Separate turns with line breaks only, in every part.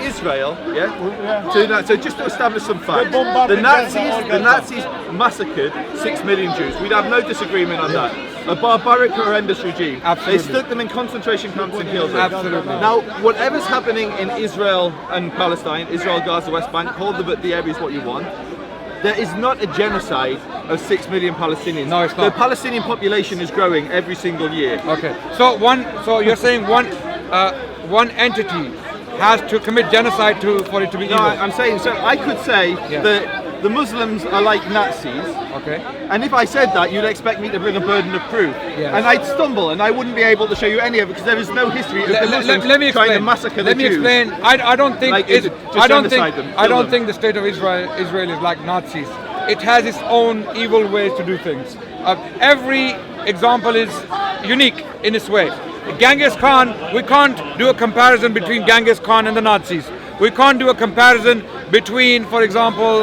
Israel, so just to establish some facts, the Nazis massacred 6 million Jews. We'd have no disagreement on that. A barbaric, horrendous regime.
Absolutely.
They stuck them in concentration camps and killed them.
Absolutely.
Now, whatever's happening in Israel and Palestine, Israel, Gaza, West Bank, call the areas what you want, there is not a genocide of 6 million Palestinians.
No, it's not.
The Palestinian population is growing every single year.
Okay. So you're saying one entity has to commit genocide for it to be evil?
No, I'm saying, so I could say that the Muslims are like Nazis.
Okay.
And if I said that, you'd expect me to bring a burden of proof.
Yes.
And I'd stumble and I wouldn't be able to show you any of it because there is no history of the Muslims trying to massacre the Jews.
Let me explain. I don't think the state of Israel is like Nazis. It has its own evil ways to do things. Every example is unique in its way. Genghis Khan, we can't do a comparison between Genghis Khan and the Nazis. We can't do a comparison between, for example,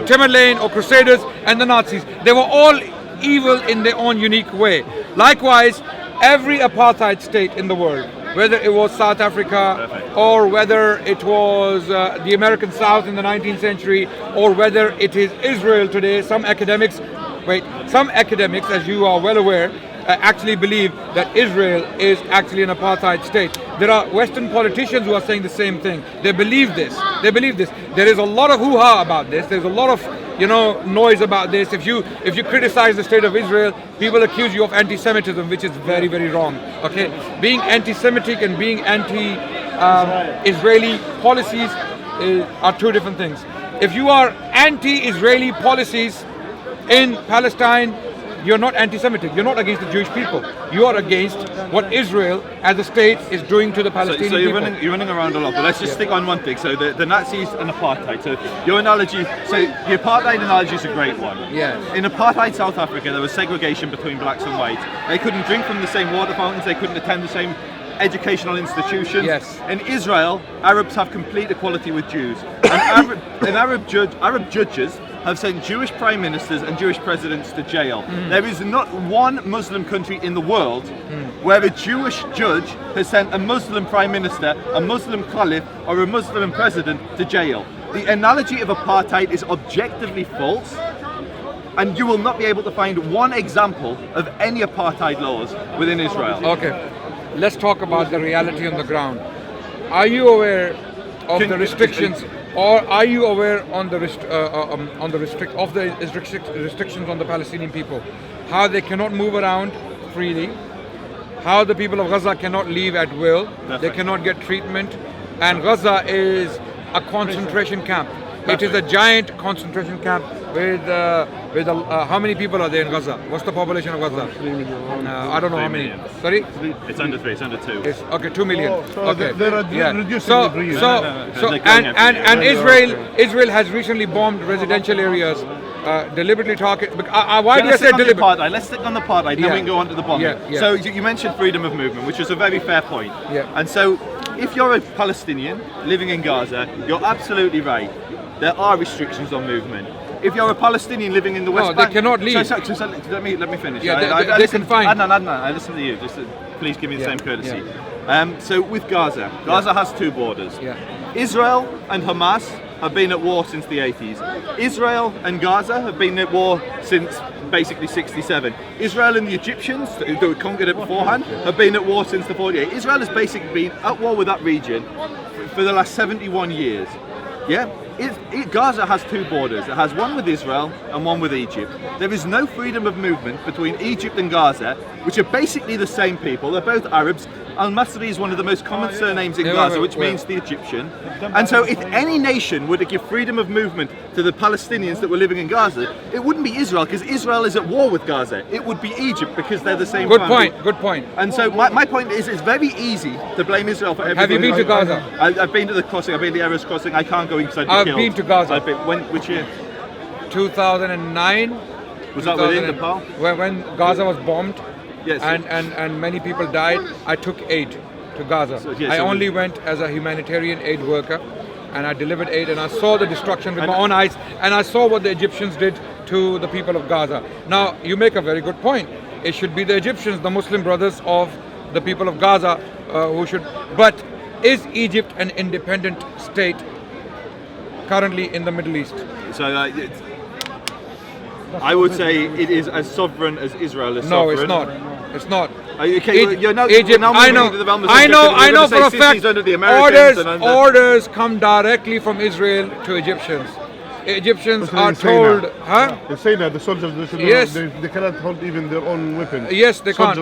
Tamerlane or Crusaders and the Nazis. They were all evil in their own unique way. Likewise, every apartheid state in the world, whether it was South Africa or whether it was the American South in the 19th century or whether it is Israel today, some academics, as you are well aware, actually believe that Israel is actually an apartheid state. There are Western politicians who are saying the same thing. They believe this. There is a lot of hoo-ha about this. There's a lot of noise about this. If you criticize the state of Israel, people accuse you of anti-Semitism, which is very, very wrong. Okay, being anti-Semitic and being anti-Israeli policies are two different things. If you are anti-Israeli policies in Palestine, you're not anti-Semitic. You're not against the Jewish people. You are against what Israel as a state is doing to the Palestinian people.
So you're running around a lot, but let's just stick on one thing. So the Nazis and apartheid. So your analogy, the apartheid analogy is a great one.
Yes.
In apartheid South Africa, there was segregation between blacks and whites. They couldn't drink from the same water fountains. They couldn't attend the same educational institutions.
Yes.
In Israel, Arabs have complete equality with Jews. And Arab judges have sent Jewish prime ministers and Jewish presidents to jail. There is not one Muslim country in the world where a Jewish judge has sent a Muslim prime minister, a Muslim caliph, or a Muslim president to jail. The analogy of apartheid is objectively false, and you will not be able to find one example of any apartheid laws within Israel.
Okay, let's talk about the reality on the ground. Are you aware of the restrictions? Or are you aware on the restrictions on the Palestinian people? How they cannot move around freely, how the people of Gaza cannot leave at will, they cannot get treatment, and Gaza is a concentration camp. It is a giant concentration camp with how many people are there in Gaza? What's the population of Gaza?
3 million.
I don't know how many. Sorry?
It's under 3, it's under 2.
Okay, 2 million. Okay.
They're reducing every year.
And Israel has recently bombed residential areas, deliberately target. Why do I say deliberately?
Let's stick on the apartheid, then we can go on to the bombing. So you mentioned freedom of movement, which is a very fair point. And so if you're a Palestinian living in Gaza, you're absolutely right. There are restrictions on movement. If you're a Palestinian living in the West Bank,
they cannot leave.
So let me finish.
They can find.
Adnan, I listen to you. Just please give me the same courtesy. So with Gaza has 2 borders. Israel and Hamas have been at war since the 80s. Israel and Gaza have been at war since basically 67. Israel and the Egyptians, who conquered it beforehand, have been at war since the 48. Israel has basically been at war with that region for the last 71 years. Gaza has 2 borders. It has one with Israel and one with Egypt. There is no freedom of movement between Egypt and Gaza, which are basically the same people. They're both Arabs. Al-Masri is one of the most common surnames in Gaza, which means the Egyptian. And so if any nation were to give freedom of movement to the Palestinians that were living in Gaza, it wouldn't be Israel, because Israel is at war with Gaza. It would be Egypt, because they're the same family.
Good point.
And so my point is, it's very easy to blame Israel for everything.
Have you been to Gaza?
I've been to the crossing, I've been to the Erez crossing. I can't go inside. I've
been to Gaza.
Which year?
2009.
Was that within the PAL?
When Gaza was bombed,
yes,
and many people died, I took aid to Gaza. I only went as a humanitarian aid worker, and I delivered aid, and I saw the destruction with my own eyes, and I saw what the Egyptians did to the people of Gaza. Now, you make a very good point. It should be the Egyptians, the Muslim brothers of the people of Gaza, who should. But is Egypt an independent state currently in the Middle East?
So I would say it is as sovereign as Israel is
No,
sovereign.
it's not. It's not.
Okay, you're now,
Egypt,
now
I know, I know for a fact, orders come directly from Israel to Egyptians. Egyptians are told,
They say that the soldiers, they cannot hold even their own weapons.
Yes, they can't.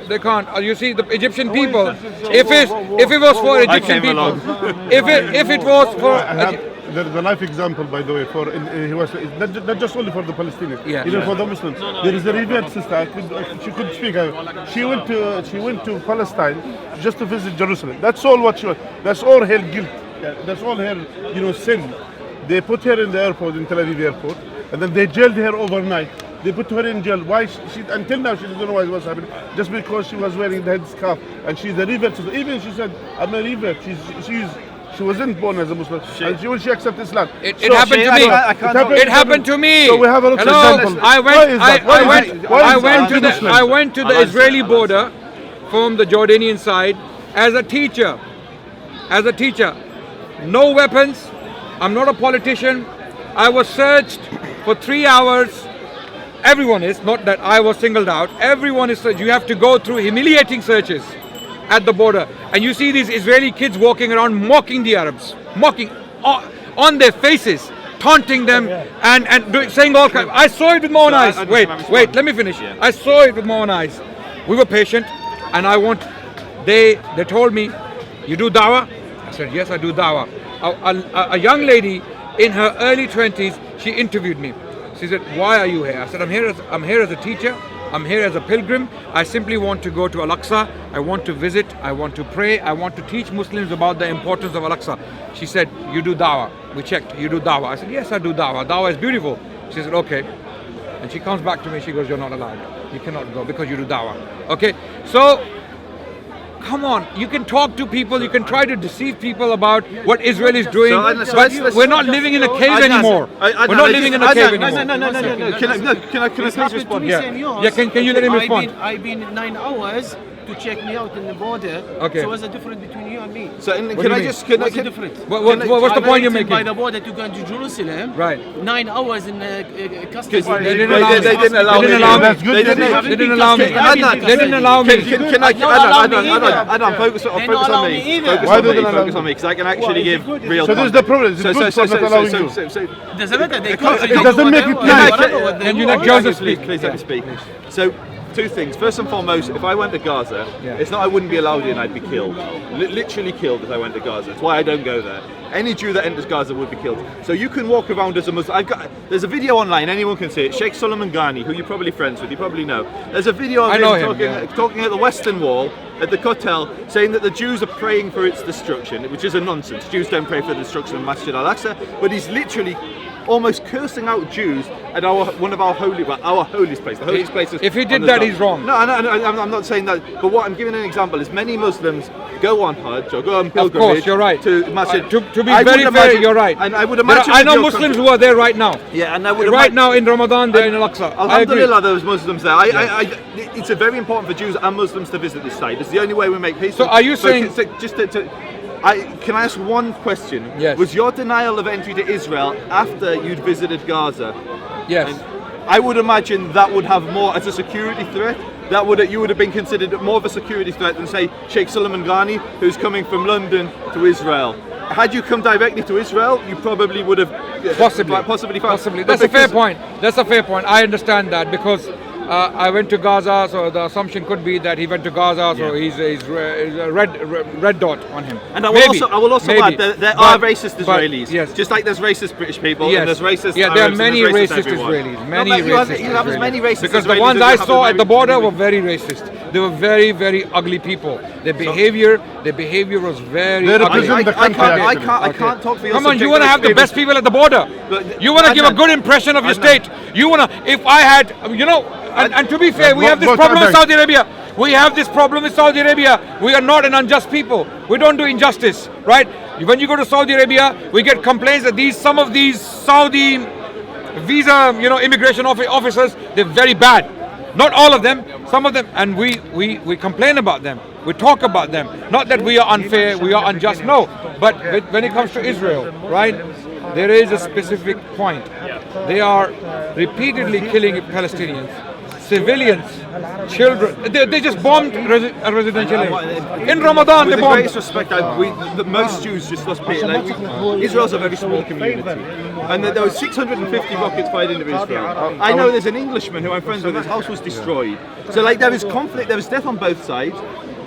They can't. You see, the Egyptian people, if it was for Egyptian people, if it was for...
The life example, by the way, for he was not just only for the Palestinians, even for the Muslims. There is a revered sister. She could speak. She went to Palestine just to visit Jerusalem. That's all what she was. That's all her guilt. That's all her sin. They put her in the airport, in Tel Aviv airport, and then they jailed her overnight. They put her in jail. Why? Until now, she doesn't know why it was happening. Just because she was wearing the headscarf, and she's a revert. Even she said, "I'm a revert." She wasn't born as a Muslim. And when she accepted Islam.
It happened to me. It happened to me.
So we have a lot of examples.
I went to the Israeli border from the Jordanian side as a teacher. No weapons. I'm not a politician. I was searched for 3 hours. Everyone is, not that I was singled out. Everyone is searched. You have to go through humiliating searches at the border, and you see these Israeli kids walking around mocking the Arabs, mocking on their faces, taunting them, and saying all kinds. I saw it with my own eyes. Wait, let me finish. I saw it with my own eyes. We were patient, and they told me, "You do dawah?" I said, "Yes, I do dawah." A young lady in her early 20s, she interviewed me. She said, "Why are you here?" I said, I'm here as a teacher. I'm here as a pilgrim. I simply want to go to Al-Aqsa. I want to visit. I want to pray. I want to teach Muslims about the importance of Al-Aqsa. She said, "You do dawah." We checked. "You do dawah?" I said, "Yes, I do dawah. Dawah is beautiful." She said, "Okay." And she comes back to me. She goes, "You're not allowed. You cannot go because you do dawah." Okay. So, come on. You can talk to people. You can try to deceive people about what Israel is doing. But we're not living in a cave anymore. We're not living in a cave anymore.
No. Can I please respond?
Yeah. Can you let him respond?
I've been 9 hours to check me out in the border.
Okay.
So what's the difference between you and me?
So
What's the difference?
What's the point you're making?
By the border to go to Jerusalem.
Right.
9 hours in custody.
They didn't allow me.
They didn't allow me. They didn't allow me.
Can I? Adnan, focus on me. Focus on me, because I can actually give real.
So this is the problem. It's good for not allowing you.
Doesn't matter.
It doesn't make it nice.
Can you let Joseph speak?
Please let me speak. So, two things. First and foremost, if I went to Gaza, it's not I wouldn't be allowed in, I'd be killed. Literally killed if I went to Gaza. That's why I don't go there. Any Jew that enters Gaza would be killed. So you can walk around as a Muslim. There's a video online, anyone can see it. Sheikh Solomon Ghani, who you're probably friends with, you probably know. There's a video of him talking at the Western Wall, at the Kotel, saying that the Jews are praying for its destruction, which is a nonsense. Jews don't pray for the destruction of Masjid Al-Aqsa, but he's literally almost cursing out Jews at our holiest place. The holiest place is
if he did that, he's wrong.
No, I'm not saying that. But what I'm giving an example is many Muslims go on Hajj or go on pilgrimage.
Of course, you're right.
To Masjid.
To be very fair, you're right.
And I would imagine.
I know Muslims who are there right now.
Yeah, and I would
right now in Ramadan they're in Al-Aqsa.
Alhamdulillah, those Muslims there. It's a very important for Jews and Muslims to visit this site. It's the only way we make peace.
So are you saying?
Can I ask one question?
Yes.
Was your denial of entry to Israel after you'd visited Gaza?
Yes.
And I would imagine that would have more as a security threat. You would have been considered more of a security threat than, say, Sheikh Solomon Ghani, who's coming from London to Israel. Had you come directly to Israel, you probably would have possibly.
That's a fair point. I understand that because I went to Gaza, so the assumption could be that he went to Gaza, so he's a red dot on him.
And I will also add that there are racist Israelis. Yes. Just like there's racist British people, and there's racist Arabs,
there are many racist Israelis.
You have as many racist
because
Israelis
the ones I saw at the border were very racist. They were very, very ugly people. Their behavior was very ugly.
I can't talk for your.
Come on, you want to have the best people at the border. You want to give a good impression of your state. You want to. If I had, and to be fair, we have this problem in Saudi Arabia. We have this problem with Saudi Arabia. We are not an unjust people. We don't do injustice, right? When you go to Saudi Arabia, we get complaints that some of these Saudi visa, immigration officers, they're very bad. Not all of them, some of them, and we complain about them. We talk about them. Not that we are unfair, we are unjust, no. But when it comes to Israel, right, there is a specific point. They are repeatedly killing Palestinians. Civilians, children, they just bombed a residential area. In Ramadan, they
With the
bombed.
greatest respect, most Jews just lost pay. Israel's a very small community, and there were 650 rockets fired into Israel. I know there's an Englishman who I'm friends with. His house was destroyed. So there is conflict. There is death on both sides.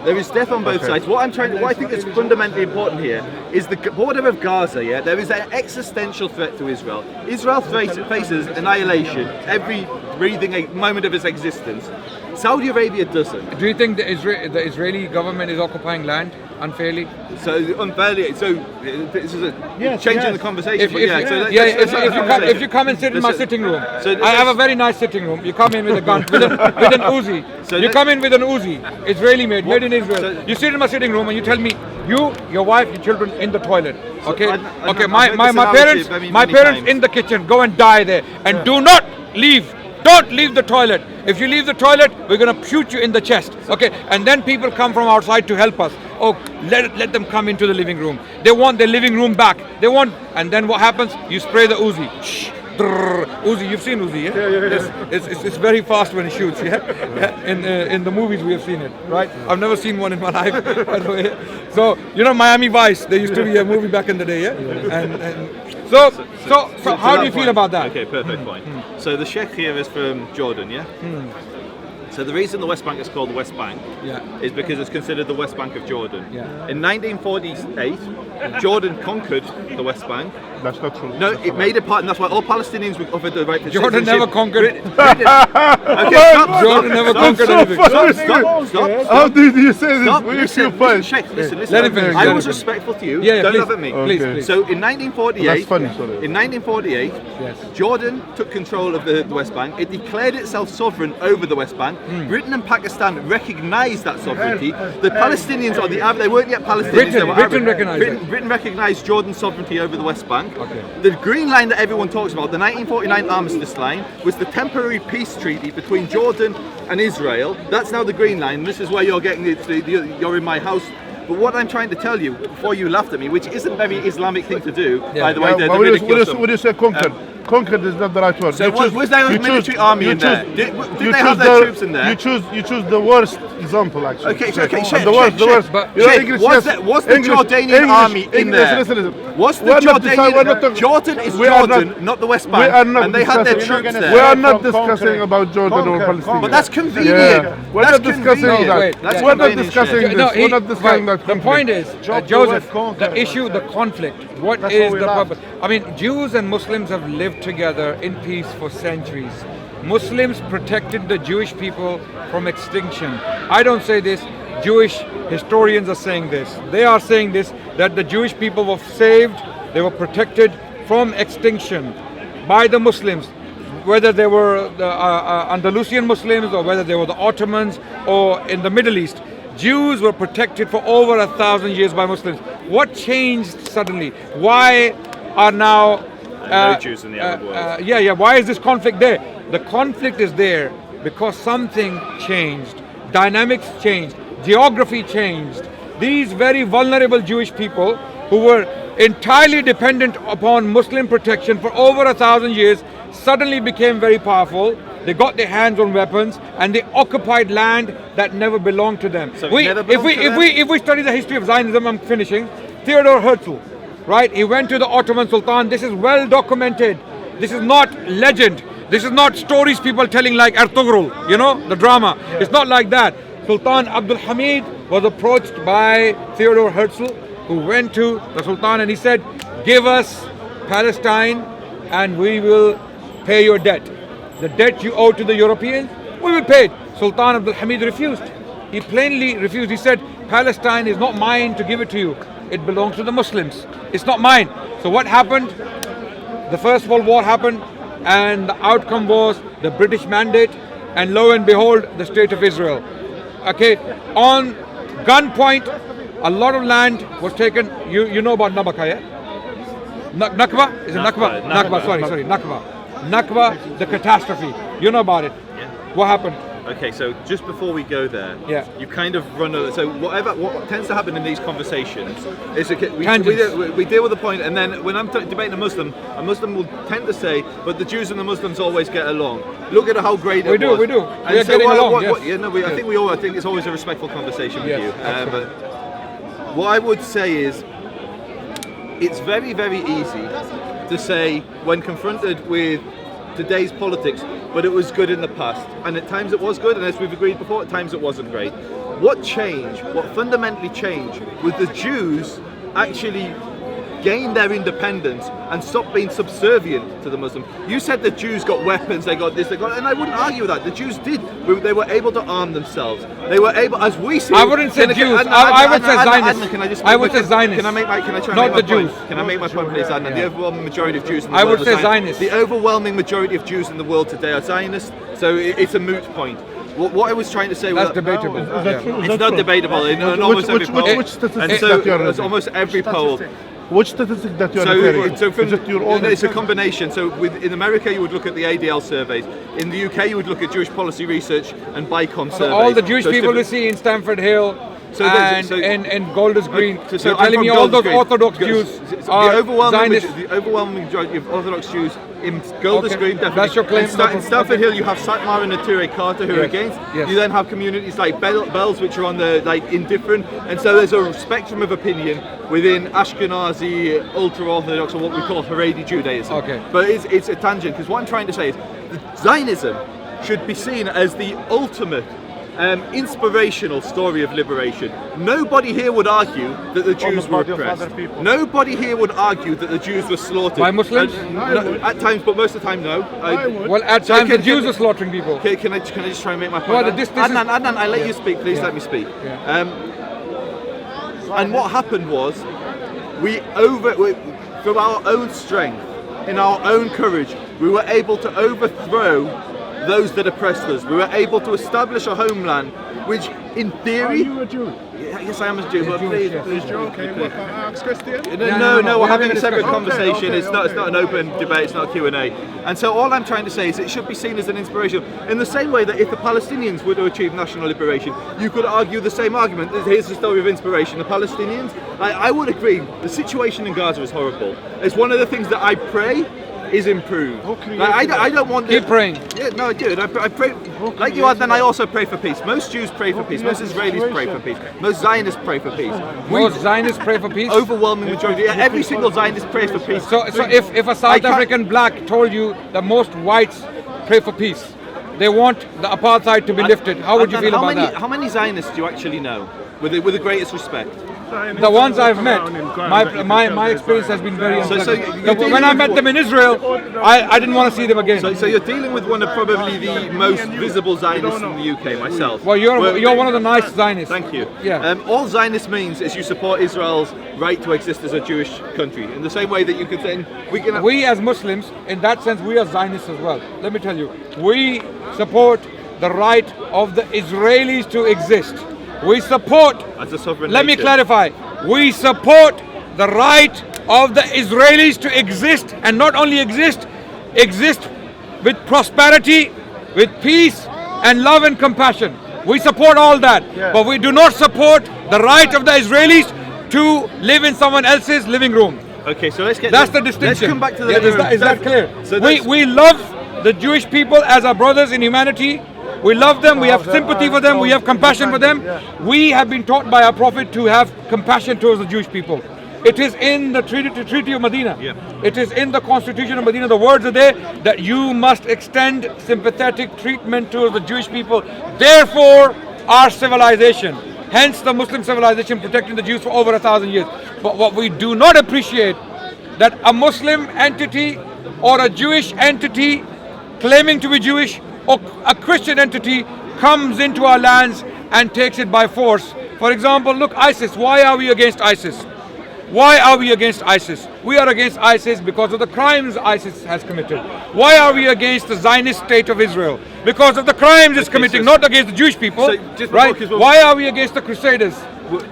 There is death on both sides. What I think is fundamentally important here is the border of Gaza. Yeah, there is an existential threat to Israel. Israel faces annihilation every breathing moment of its existence. Saudi Arabia doesn't.
Do you think the Israeli government is occupying land unfairly?
So unfairly. So this is changing the conversation.
If you come and sit in my sitting room, I have a very nice sitting room. You come in with a gun, with an Uzi. You come in with an Uzi, Israeli made in Israel. You sit in my sitting room and you tell me, your wife, your children in the toilet. Okay, my parents in the kitchen. Go and die there, and do not leave. Don't leave the toilet. If you leave the toilet, we're going to shoot you in the chest. Okay, and then people come from outside to help us. Oh, let them come into the living room. They want their living room back. And then what happens? You spray the Uzi. Shh. Uzi, you've seen Uzi, yeah? It's very fast when it shoots, yeah? In the movies we have seen it, right? I've never seen one in my life, by the way. So, Miami Vice, there used to be a movie back in the day, yeah? So how do you feel about that?
Okay, perfect point. So the Sheikh here is from Jordan, yeah? So the reason the West Bank is called the West Bank is because it's considered the West Bank of Jordan. In 1948, Jordan conquered the West Bank.
That's not true.
No, it made it part, and that's why all Palestinians were offered the right to
Jordan
citizenship.
never conquered.
Okay, stop.
Jordan never conquered anything.
Stop.
How did you say this?
Stop.
Listen,
Sheikh, listen.
Let him finish.
I was respectful to you.
Yeah,
Don't
please.
laugh at me.
Please.
So in 1948,
That's funny, sorry.
In 1948, Jordan took control of the West Bank. It declared itself sovereign over the West Bank. Britain and Pakistan recognized that sovereignty. The Palestinians, they weren't yet Palestinians. Britain recognized Jordan's sovereignty over the West Bank. The green line that everyone talks about, the 1949 armistice line, was the temporary peace treaty between Jordan and Israel. That's now the green line. This is where you're getting you're in my house. But what I'm trying to tell you, before you laughed at me, which isn't a very Islamic thing to do, by the way, they're ridiculous.
What do you say, conquered? Conquered is not the right word.
So was there a military army in there? Did they have their troops in there?
You choose the worst example, actually.
Okay,
the worst.
Was the Jordanian army in there?
Listen.
Was the Jordanian? Jordan is Jordan, not the West Bank, and they had their troops there.
We are not discussing about Jordan or Palestine.
But that's convenient.
We're not discussing that. We're not discussing this. We're not discussing that.
The point is, Joseph, the issue, the conflict. What is the purpose? I mean, Jews and Muslims have lived together in peace for centuries. Muslims protected the Jewish people from extinction. I don't say this. Jewish historians are saying this. They are saying this, that the Jewish people were saved, they were protected from extinction by the Muslims, whether they were the Andalusian Muslims or whether they were the Ottomans or in the Middle East. Jews were protected for over 1,000 years by Muslims. What changed suddenly? Why are now
no Jews in the Arab world?
Why is this conflict there? The conflict is there because something changed. Dynamics changed. Geography changed. These very vulnerable Jewish people who were entirely dependent upon Muslim protection for over 1,000 years suddenly became very powerful. They got their hands on weapons and they occupied land that never belonged to them.
So
if we study the history of Zionism, I'm finishing. Theodor Herzl, right? He went to the Ottoman Sultan. This is well documented. This is not legend. This is not stories people telling like Ertugrul, the drama. It's not like that. Sultan Abdul Hamid was approached by Theodor Herzl, who went to the Sultan and he said, give us Palestine and we will pay your debt. The debt you owe to the Europeans, we will pay it. Sultan Abdul Hamid refused. He plainly refused. He said, Palestine is not mine to give it to you. It belongs to the Muslims. It's not mine. So what happened? The First World War happened and the outcome was the British mandate and lo and behold, the State of Israel. Okay, on gunpoint, a lot of land was taken. You know about Nakba, yeah? Nakba? Is it Nakba? Nakba, sorry, Nakba. Nakba, the catastrophe. You know about it.
Yeah.
What happened?
Okay, so just before we go there, you kind of run. So what tends to happen in these conversations is we deal with the point, and then when I'm debating a Muslim will tend to say, "But the Jews and the Muslims always get along. Look at how great it was."
We do.
And
we are
so
getting along.
I think it's always a respectful conversation with you. But what I would say is, it's very, very easy to say when confronted with today's politics, but it was good in the past, and at times it was good, and as we've agreed before, at times it wasn't great. What fundamentally changed, with the Jews actually gain their independence and stop being subservient to the Muslims. You said the Jews got weapons, they got this, and I wouldn't argue with that. The Jews did. They were able to arm themselves. They were able, as we see.
I wouldn't say Jews. I would say Zionists. I would say Zionists.
Can I try
not
and make
the
my
Jews.
point? Can I make my point, please, Adnan? The overwhelming majority of Jews in the
world.
I
would say Zionists.
The overwhelming majority of Jews in the world today are Zionists. So it's a moot point. What I was trying to say was
debatable.
It's not debatable in almost every poll.
Which statistic
and so it's almost every poll.
Which statistic that you are referring to?
Is it your own? It's a combination. So in America, you would look at the ADL surveys. In the UK, you would look at Jewish policy research and BICOM surveys.
All the Jewish people we see in Stamford Hill and Golders Green. So you're telling me all those Orthodox Jews are Zionists?
The overwhelming majority of Orthodox Jews in Golders Green, definitely.
That's your claim.
In Stamford Hill, you have Satmar and Nature Carter who are against. You then have communities like Bells, which are on the indifferent. And so there's a spectrum of opinion within Ashkenazi, ultra-Orthodox, or what we call Haredi Judaism. But it's a tangent, because what I'm trying to say is that Zionism should be seen as the ultimate inspirational story of liberation. Nobody here would argue that the Jews were oppressed. Nobody here would argue that the Jews were slaughtered.
By Muslims?
At times, but most of the time, no.
Well, at times the Jews are slaughtering people.
Can I just try and make my point? Adnan, I let you speak. Please let me speak. And what happened was, from our own strength, in our own courage, we were able to overthrow those that oppressed us. We were able to establish a homeland, which, in theory,
are you a Jew?
Yes, I am a Jew. But please,
okay. What, Christian?
No, we're having a separate conversation. It's not an open debate. It's not a Q&A. And so all I'm trying to say is it should be seen as an inspiration. In the same way that if the Palestinians were to achieve national liberation, you could argue the same argument. Here's the story of inspiration. The Palestinians, I would agree. The situation in Gaza is horrible. It's one of the things that I pray is improved. I don't want.
Keep praying.
Yeah, no, I do. I pray. Like you, Adnan, I also pray for peace. Most Jews pray for peace. Most Israelis pray for peace. Most Zionists pray for peace.
Most Zionists pray for peace.
Overwhelming majority. Every single Zionist prays for peace.
So if a South African black told you that most whites pray for peace, they want the apartheid to be lifted, how would you feel about that?
How many Zionists do you actually know, with the greatest respect?
The ones I've met, my experience has been very unpleasant. When I met them in Israel, I didn't want to see them again.
So you're dealing with one of probably the most visible Zionists in the UK, myself.
Well, you're one of the nice Zionists.
Thank you.
Yeah.
All Zionist means is you support Israel's right to exist as a Jewish country. In the same way that you could say,
we as Muslims, in that sense, we are Zionists as well. Let me tell you, we support the right of the Israelis to exist. We support,
as a sovereign
let
nation.
me clarify, we support the right of the Israelis to exist, and not only exist with prosperity, with peace and love and compassion. We support all that, but we do not support the right of the Israelis to live in someone else's living room.
Okay, so let's get
that's the distinction.
Let's come back to the
is that clear? So we love the Jewish people as our brothers in humanity. We love them, we have sympathy for them, we have compassion for them. We have been taught by our Prophet to have compassion towards the Jewish people. It is in the Treaty of Medina. It is in the Constitution of Medina. The words are there that you must extend sympathetic treatment towards the Jewish people. Therefore, our civilization, hence the Muslim civilization protecting the Jews for over 1,000 years. But what we do not appreciate, that a Muslim entity or a Jewish entity claiming to be Jewish or a Christian entity comes into our lands and takes it by force. For example, look, ISIS. Why are we against ISIS? Why are we against ISIS? We are against ISIS because of the crimes ISIS has committed. Why are we against the Zionist state of Israel? Because of the crimes it's committing, not against the Jewish people. Right? Why are we against the Crusaders?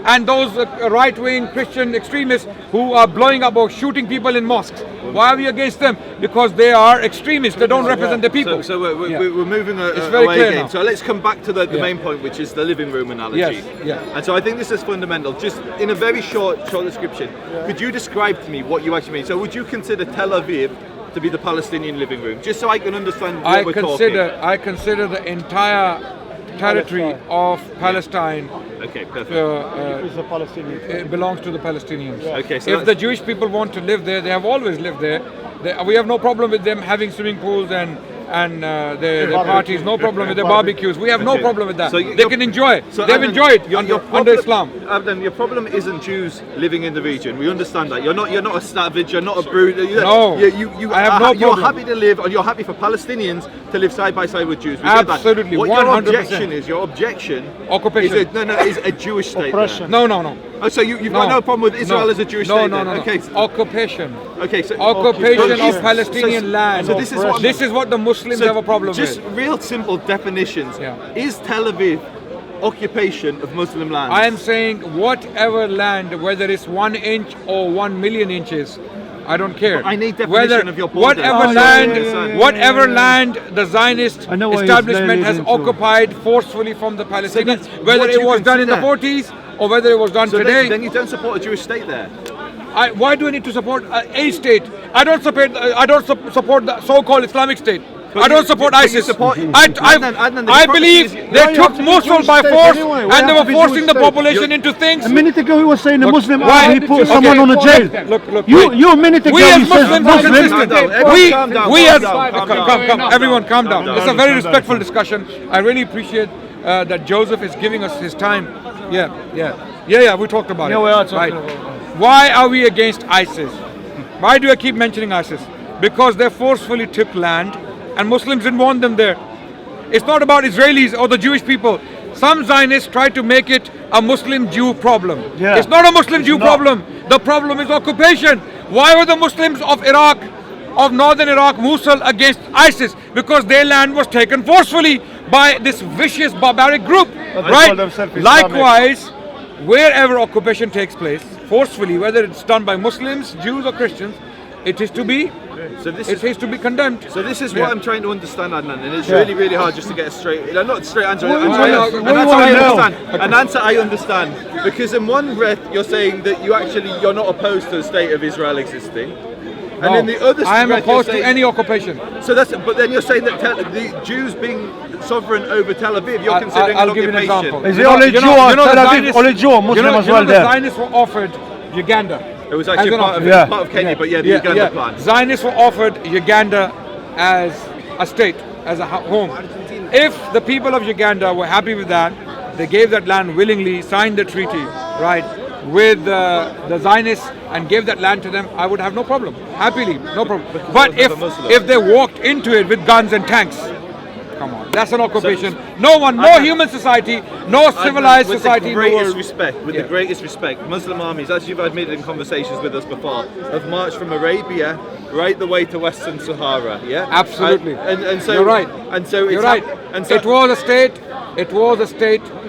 and those right-wing Christian extremists who are blowing up or shooting people in mosques. Why are we against them? Because they are extremists. They don't represent the people.
So we're moving
It's very
away
clear
again.
now.
So let's come back to the main point, which is the living room analogy.
Yes. Yeah.
And so I think this is fundamental. Just in a very short description, could you describe to me what you actually mean? So would you consider Tel Aviv to be the Palestinian living room? Just so I can understand what we're talking.
I consider the entire territory of Palestine.
Okay, perfect.
It belongs to the Palestinians.
Okay, so
if the Jewish people want to live there, they have always lived there. We have no problem with them having swimming pools and their parties, no problem with their barbecues. We have no problem with that.
So
they can enjoy it.
So
They've enjoyed it under Islam.
Adnan, your problem isn't Jews living in the region. We understand that. You're not a savage. You're not a brute.
No, I have no problem.
You're happy to live, and you're happy for Palestinians to live side by side with Jews. We get that.
Absolutely,
What
100%.
your objection
Occupation.
is a Jewish state.
Oppression.
No.
Oh, so you've got no problem with Israel as a Jewish state?
No.
Okay.
Occupation.
Okay. So
Occupation of Palestinian land.
So this is
what the Muslims have a problem
just
with.
real simple definitions.
Yeah.
Is Tel Aviv occupation of Muslim lands?
I am saying whatever land, whether it's 1 inch or 1 million inches, I don't care.
But I need definition of your border.
Whatever land the Zionist establishment has occupied forcefully from the Palestinians, whether it was done in the 40s or whether it was done today.
Then you don't support a Jewish state there.
Why do I need to support a state? I don't support the so-called Islamic State. I don't support ISIS. I believe they took Mosul by force and they were forcing the population into things.
A minute ago he was saying a Muslim he put someone on a jail.
Look.
You a minute ago
we as
said
Muslims are
Muslim.
consistent. Everyone calm down. It's a very respectful discussion. I really appreciate that Joseph is giving us his time. Yeah, we talked about it.
We are talking
right.
about it.
Why are we against ISIS? Why do I keep mentioning ISIS? Because they forcefully took land and Muslims didn't want them there. It's not about Israelis or the Jewish people. Some Zionists try to make it a Muslim-Jew problem.
Yeah.
It's not a Muslim-Jew problem. The problem is occupation. Why were the Muslims of Iraq, of northern Iraq, Mosul, against ISIS? Because their land was taken forcefully by this vicious, barbaric group. Right? Likewise, wherever occupation takes place, forcefully, whether it's done by Muslims, Jews or Christians, it is to be condemned.
So this is what I'm trying to understand, Adnan, and it's really, really hard just to get a not straight answer. An answer I understand, because in one breath you're saying that you're not opposed to the state of Israel existing, and in the other
I am
breath
opposed to any occupation.
So but then you're saying that the Jews being sovereign over Tel Aviv, you're considering
I'll
an
give you an
occupation.
example.
Is it only Jew or Tel Aviv? Only Jew or Muslim as well
the
there?
Zionists were offered Uganda.
It was actually part of Kenya, but the Uganda plan.
Zionists were offered Uganda as a state, as a home. If the people of Uganda were happy with that, they gave that land willingly, signed the treaty, right, with the Zionists and gave that land to them, I would have no problem. Happily, no problem. But if they walked into it with guns and tanks, come on, that's an occupation. No human society, no civilized society in the world.
With the greatest respect, Muslim armies, as you've admitted in conversations with us before, have marched from Arabia right the way to Western Sahara. Yeah,
absolutely.
And so
you're right.
And so
you're right. And so it was a state.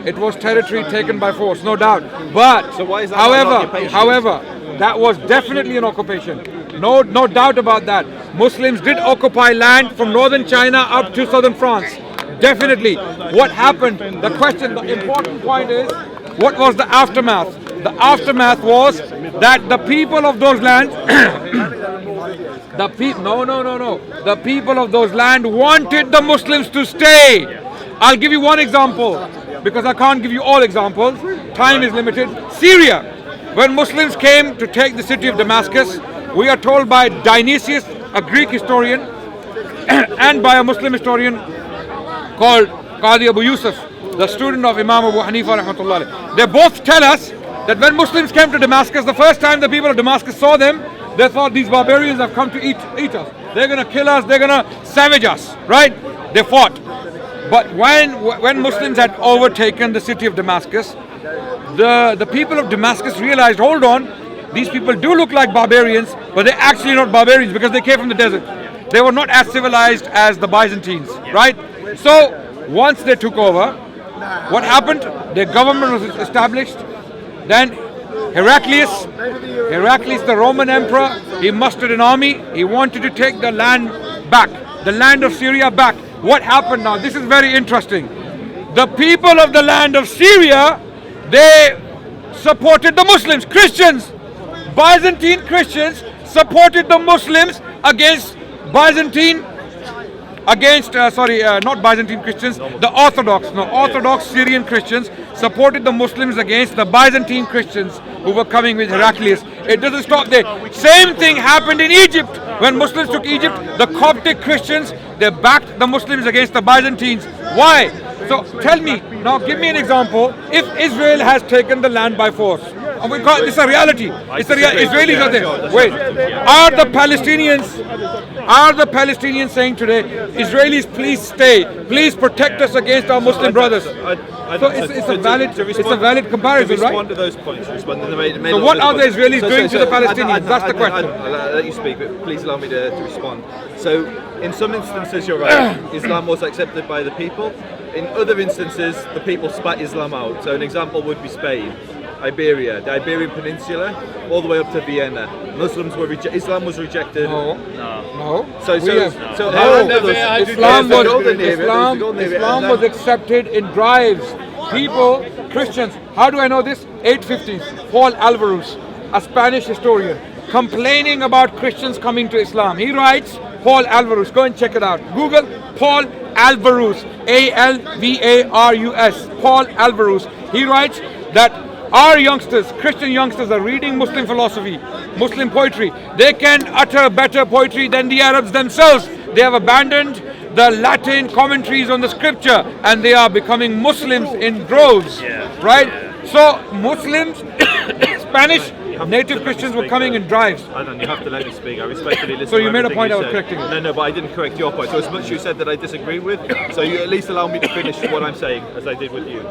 It was territory taken by force, no doubt. But
so why is that
however, that was definitely an occupation. No doubt about that. Muslims did occupy land from northern China up to southern France. Definitely. What happened? The important point is, what was the aftermath? The aftermath was that the people of those lands, the people of those land wanted the Muslims to stay. I'll give you one example, because I can't give you all examples. Time is limited. Syria. When Muslims came to take the city of Damascus, we are told by Dionysius, a Greek historian, and by a Muslim historian called Qadi Abu Yusuf, the student of Imam Abu Hanifa rahmatullah. They both tell us that when Muslims came to Damascus, the first time the people of Damascus saw them, they thought these barbarians have come to eat us. They're going to kill us, they're going to savage us, right? They fought. But when Muslims had overtaken the city of Damascus, the people of Damascus realized, hold on, these people do look like barbarians, but they're actually not barbarians because they came from the desert. They were not as civilized as the Byzantines, right? So once they took over, what happened? Their government was established, Then Heraclius, the Roman emperor, he mustered an army. He wanted to take the land back, the land of Syria back. What happened now? This is very interesting. The people of the land of Syria, they supported the Muslims, Christians. Byzantine Christians supported the Muslims against not Byzantine Christians, the Orthodox Syrian Christians supported the Muslims against the Byzantine Christians who were coming with Heraclius. It doesn't stop there. Same thing happened in Egypt. When Muslims took Egypt, the Coptic Christians, they backed the Muslims against the Byzantines. Why? So tell me, now give me an example, if Israel has taken the land by force, and this is a reality. Israelis are there. Wait, are the Palestinians saying today, Israelis, please stay, please protect us against our Muslim brothers? So it's a valid comparison, right?
Respond to those points.
So what are the Israelis doing to the Palestinians? That's the question.
I'll let you speak, but please allow me to respond. So in some instances, you're right. Islam was accepted by the people. In other instances, the people spat Islam out. So an example would be Spain, Iberia, the Iberian Peninsula, all the way up to Vienna. Muslims were Islam was rejected.
No. Islam was accepted in drives. People, Christians. How do I know this? 850s. Paul Alvarez, a Spanish historian, complaining about Christians coming to Islam. He writes, Paul Alvarez, go and check it out. Google Paul Alvarez, Alvarus, Paul Alvarez. He writes that our youngsters, Christian youngsters, are reading Muslim philosophy, Muslim poetry. They can utter better poetry than the Arabs themselves. They have abandoned the Latin commentaries on the scripture and they are becoming Muslims in droves, right? So Muslims, Spanish native Christians were coming in drives.
Adnan, you have to let me speak. I respectfully listen.
So you made a point, I was correcting it.
No, but I didn't correct your point. So as much you said that I disagree with, so you at least allow me to finish what I'm saying, as I did with you.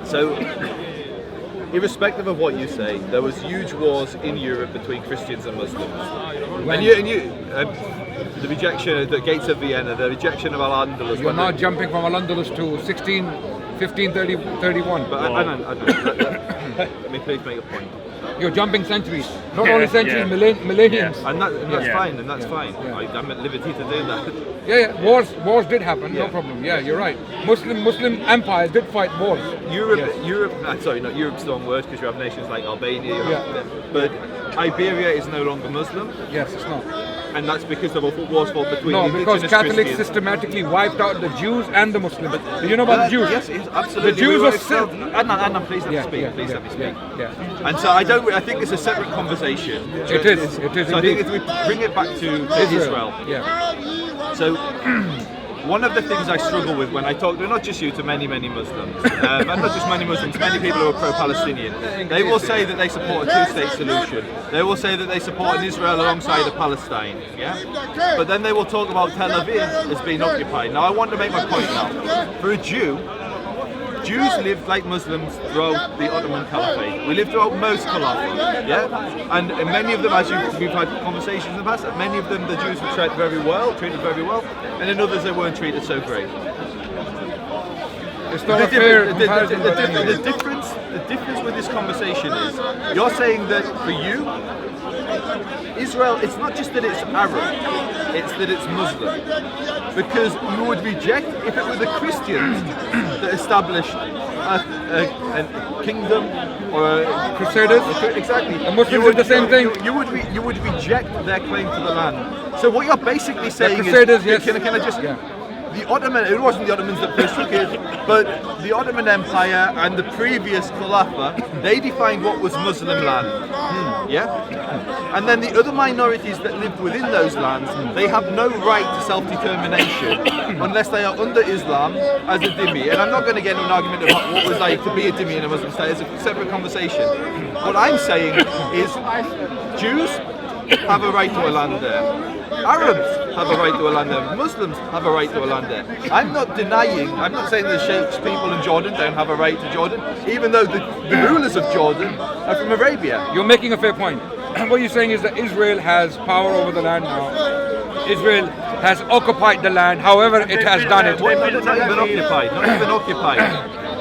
So, irrespective of what you say, there was huge wars in Europe between Christians and Muslims. The rejection of the gates of Vienna, the rejection of Al-Andalus.
You're now jumping from Al-Andalus to 1531.
But let me please make a point.
You're jumping centuries, not only centuries, millenniums.
And that's fine, and that's fine. I'm at liberty to do that.
Wars did happen, no problem. Yeah, you're right. Muslim empires did fight wars.
Not Europe's the wrong word because you have nations like Albania, but Iberia is no longer Muslim.
Yes, it's not.
And that's because of wars fought between
because Catholics
Christians.
Systematically wiped out the Jews and the Muslims. Do you know about the Jews?
Yes, absolutely.
The Jews are
Adnan, please let me speak. Please let me speak. And so I think it's a separate conversation.
It is.
So I think if we bring it back to Israel. So one of the things I struggle with when I talk to not just you, to many Muslims, and not just many Muslims, many people who are pro-Palestinian, they will say that they support a two-state solution. They will say that they support an Israel alongside of Palestine, But then they will talk about Tel Aviv as being occupied. Now I want to make my point now. For a Jew, Jews lived like Muslims throughout the Ottoman Caliphate. We lived throughout most Caliphate, and many of them, as we've had conversations in the past, many of them the Jews were treated very well, and in others they weren't treated so great.
It's not fair.
The difference with this conversation is, you're saying that for you, Israel, it's not just that it's Arab, it's that it's Muslim. Because you would reject if it were the Christians that established a kingdom or
Crusaders.
Exactly.
The Muslims did the same thing.
You would reject their claim to the land. So what you're basically saying
Crusaders,
is, can I just? The Ottoman, it wasn't the Ottomans that first took it, but the Ottoman Empire and the previous Khilafah, they defined what was Muslim land. And then the other minorities that lived within those lands, they have no right to self-determination unless they are under Islam as a dhimmi. And I'm not going to get into an argument about what it was like to be a dhimmi in a Muslim state. It's a separate conversation. What I'm saying is, Jews have a right to a land there. Arabs have a right to a land there. Muslims have a right to a land there. I'm not saying the Sheikh's people in Jordan don't have a right to Jordan, even though the rulers of Jordan are from Arabia.
You're making a fair point. What you're saying is that Israel has power over the land now. Israel has occupied the land, however it has done it.
Not even occupied.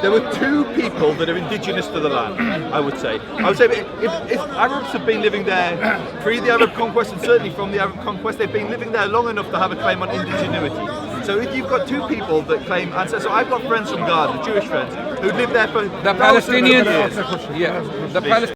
there were two people that are indigenous to the land, I would say. If Arabs have been living there pre the Arab conquest, and certainly from the Arab conquest, they've been living there long enough to have a claim on indigeneity. So if you've got two people that claim ancestry, so I've got friends from Gaza, Jewish friends, who live there for
the Palestinians.
years.
Yeah, the Palestinians.